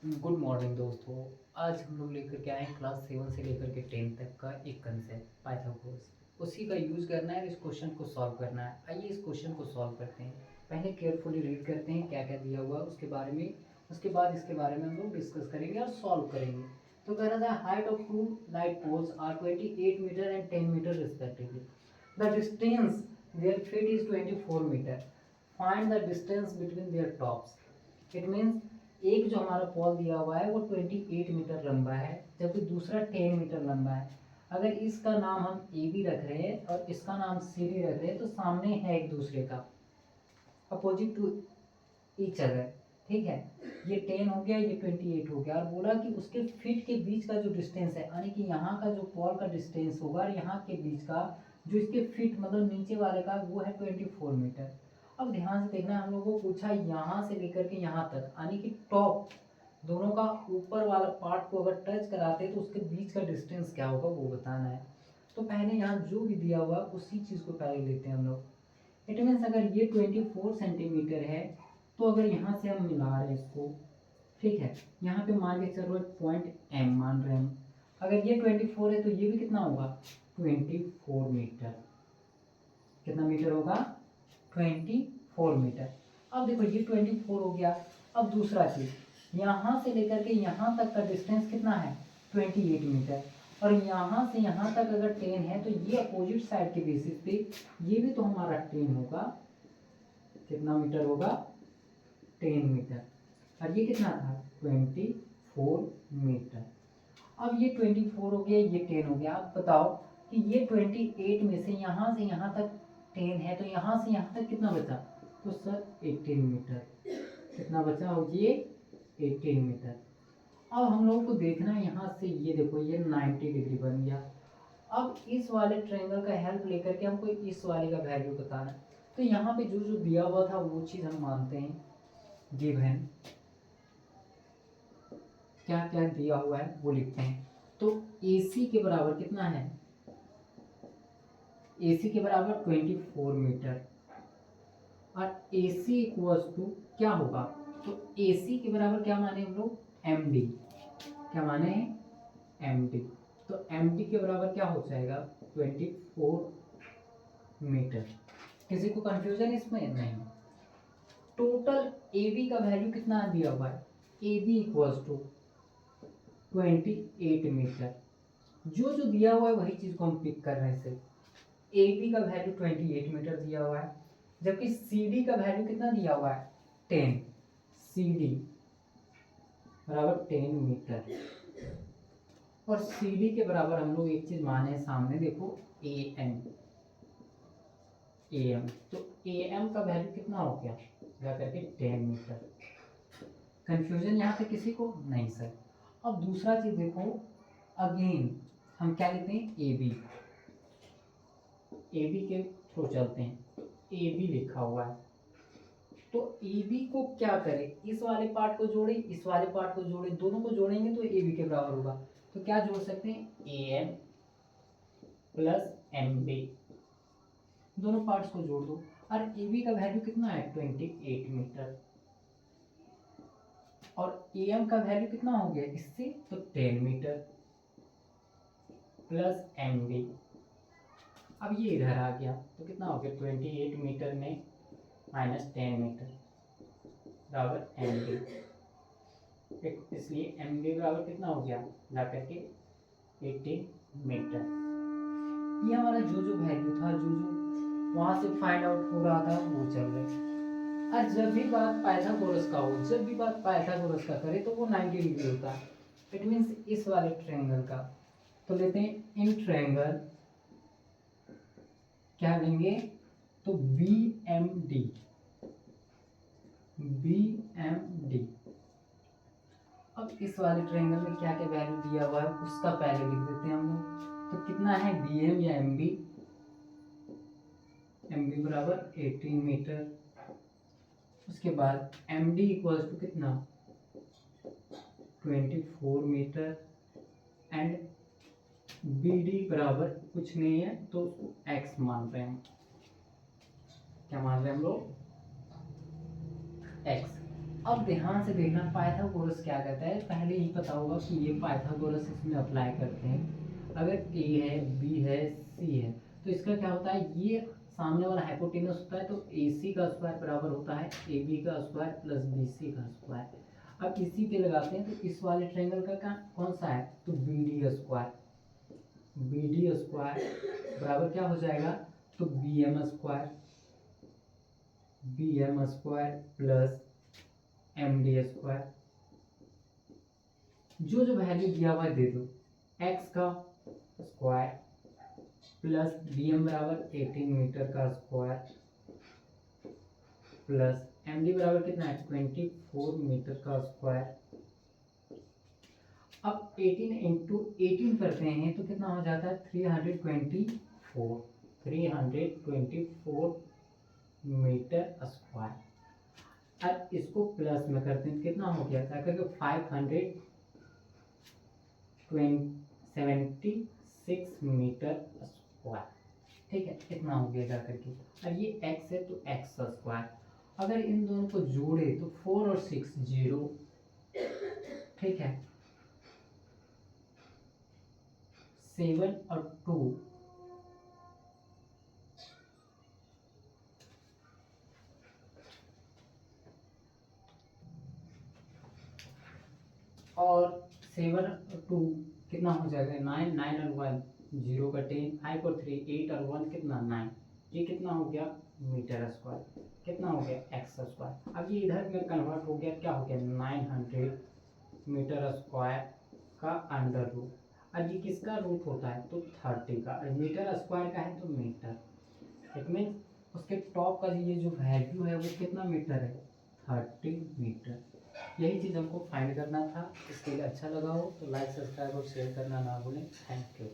Good morning दोस्तों। आज हम लोग लेकर के आए हैं क्लास 7 से लेकर के 10 तक का एक कंसेप्ट पाइथागोरस। उसी का यूज़ करना है, इस क्वेश्चन को सॉल्व करना है। आइए इस क्वेश्चन को सॉल्व करते हैं। पहले केयरफुली रीड करते हैं क्या क्या दिया हुआ है उसके बारे में। उसके बाद इसके बारे में हम लोग डिस्कस करेंगे और सॉल्व करेंगे। तो कह रहा था height of two light poles are 28 metre and 10 metre respectively. The distance their feet is 24 metre. Find the distance between their tops. It means एक जो हमारा पॉल दिया हुआ है वो 28 मीटर लंबा है, जबकि दूसरा 10 मीटर लंबा है। अगर इसका नाम हम ए बी रख रहे हैं और इसका नाम सी डी रख रहे हैं तो सामने है एक दूसरे का, अपोजिट टू ईच अदर। ठीक है, ये 10 हो गया, ये 28 हो गया। और बोला कि उसके फीट के बीच का जो डिस्टेंस है, यानी कि यहाँ का जो पॉल का डिस्टेंस होगा और यहाँ के बीच का जो इसके फीट मतलब नीचे वाले का, वो है 24 मीटर। अब ध्यान से देखना, हम लोगों को पूछा यहाँ से लेकर के यहाँ तक, यानी कि टॉप दोनों का ऊपर वाला पार्ट को अगर टच कराते हैं तो उसके बीच का डिस्टेंस क्या होगा वो बताना है। तो पहले यहाँ जो भी दिया हुआ उसी चीज़ को पहले लेते हैं हम लोग। इट मीन्स अगर ये 24 सेंटीमीटर है तो अगर यहाँ से हम मिला रहे हैं इसको, ठीक है, यहाँ पे मान के चल रहे पॉइंट एम मान रहे हैं। अगर ये 24 है तो ये भी कितना होगा 24 मीटर। कितना मीटर होगा 24 मीटर। अब देखो ये 24 हो गया। अब दूसरा चीज, यहाँ से लेकर के यहाँ तक का डिस्टेंस कितना है 28 मीटर। और यहाँ से यहाँ तक अगर 10 है तो ये अपोजिट साइड के बेसिस पे ये भी तो हमारा 10 होगा। कितना मीटर होगा 10 मीटर। और ये कितना था 24 मीटर। अब ये 24 हो गया, ये 10 हो गया। अब बताओ कि ये 28 में से यहाँ तक 10 है तो यहाँ से यहाँ तक कितना बचा, तो सर 18 मीटर। कितना बचा हो ये 18 मीटर। अब हम लोगों को देखना है यहाँ से, ये देखो ये 90 डिग्री बन गया। अब इस वाले ट्रायंगल का हेल्प लेकर के हमको इस वाले का वैल्यू बताना है। तो यहाँ पे जो जो दिया हुआ था वो चीज़ हम मानते हैं गिवन, क्या क्या दिया हुआ है वो लिखते हैं। तो AC के बराबर कितना है, AC के बराबर 24 मीटर। और AC इक्वल्स टू क्या होगा, तो AC के बराबर क्या माने हम लोग MD। क्या माने हैं MD। तो MD के बराबर क्या हो जाएगा 24 मीटर। किसी को कंफ्यूजन इसमें नहीं। टोटल AB का वैल्यू कितना दिया हुआ है, AB इक्वल्स टू 28 मीटर। जो जो दिया हुआ है वही चीज को हम पिक कर रहे हैं सिर्फ। AB का वैल्यू 28 मीटर दिया हुआ है, जबकि CD का वैल्यू कितना दिया हुआ है 10। CD बराबर 10 मीटर। और CD के बराबर हम लोग एक चीज माने सामने, देखो AM। तो AM का वैल्यू कितना हो गया जा करके 10 मीटर। कंफ्यूजन यहाँ पे किसी को नहीं सर। अब दूसरा चीज देखो, अगेन हम क्या लेते हैं AB। AB के थ्रू चलते हैं, AB लिखा हुआ है। तो AB को क्या करें, इस वाले पार्ट को जोड़े, इस वाले पार्ट को जोड़े, दोनों को जोड़ेंगे तो AB के बराबर होगा। तो क्या जोड़ सकते हैं AM प्लस MB, दोनों पार्ट्स को जोड़ दो। और AB का वैल्यू कितना है 28 मीटर। और AM का वैल्यू कितना हो गया इससे, तो 10 मीटर प्लस MB। अब ये इधर आ गया तो कितना हो गया 28 मीटर में माइनस 10 मीटर बराबर MB। इसलिए MB बराबर कितना हो गया ला करके 18 मीटर। ये हमारा जो जो वैल्यू था, जो जो वहां से फाइंड आउट हो रहा था वो चल रहे। और जब भी बात पाइथागोरस का हो, जब भी बात पाइथागोरस का करे तो वो 90 डिग्री होता है। इट मीन्स इस वाले ट्रायंगल का। तो लेते हैं इन ट्रायंगल, क्या लेंगे तो BMD। अब इस वाले ट्रायंगल में क्या क्या वैल्यू दिया हुआ है उसका पहले लिख देते हैं हम लोग। तो कितना है BM या MB, MB बराबर 18 मीटर। उसके बाद MD इक्वल्स टू कितना 24 मीटर। एंड BD बराबर कुछ नहीं है तो उसको X मान रहे हैं। क्या मान रहे हैं हम लोग X। अब ध्यान से देखना पाइथागोरस क्या कहता है, पहले ही पता होगा कि ये पाइथागोरस इसमें अप्लाई करते हैं। अगर ए है, बी है, सी है, तो इसका क्या होता है, ये सामने वाला हाइपोटेनस होता है, तो ए सी का स्क्वायर बराबर होता है ए बी का स्क्वायर प्लस बी सी का स्क्वायर। अब इसी पे लगाते हैं, तो इस वाले ट्रायंगल का क्या कौन सा है, तो B D square, B D square बराबर क्या हो जाएगा, तो B M square, B M square plus M D square. जो जो वैल्यू दिया हुआ है दे दो, एक्स का स्क्वायर प्लस बी एम बराबर 18 मीटर का स्क्वायर प्लस एम डी बराबर कितना है 24 मीटर का स्क्वायर। अब 18 इंटू 18 करते हैं तो कितना हो जाता है 324, 324 मीटर स्क्वायर। अब इसको प्लस में करते हैं तो कितना हो गया था, करके 576 मीटर स्क्वायर। ठीक है, इतना हो गया जाकर के। अब ये x है तो x स्क्वायर, अगर इन दोनों को जोड़े तो 4 और 6 0, ठीक है, 7 और 2 और 7 और 2 कितना हो जाएगा 9, 9 और 1 0 का 10, 5 और 3 8 और 1 कितना 9, ये कितना हो गया मीटर स्क्वायर, कितना हो गया एक्स स्क्वायर। अब ये इधर में कन्वर्ट हो गया, क्या हो गया 900 मीटर स्क्वायर का अंडर रूट। अब ये किसका रूट होता है, तो 30 का, और मीटर स्क्वायर का है तो मीटर, इट मीन उसके टॉप का ये जो वैल्यू है वो कितना मीटर है 30 मीटर। यही चीज़ हमको फाइंड करना था। इसके लिए अच्छा लगा हो तो लाइक सब्सक्राइब और शेयर करना ना भूलें। Thank you.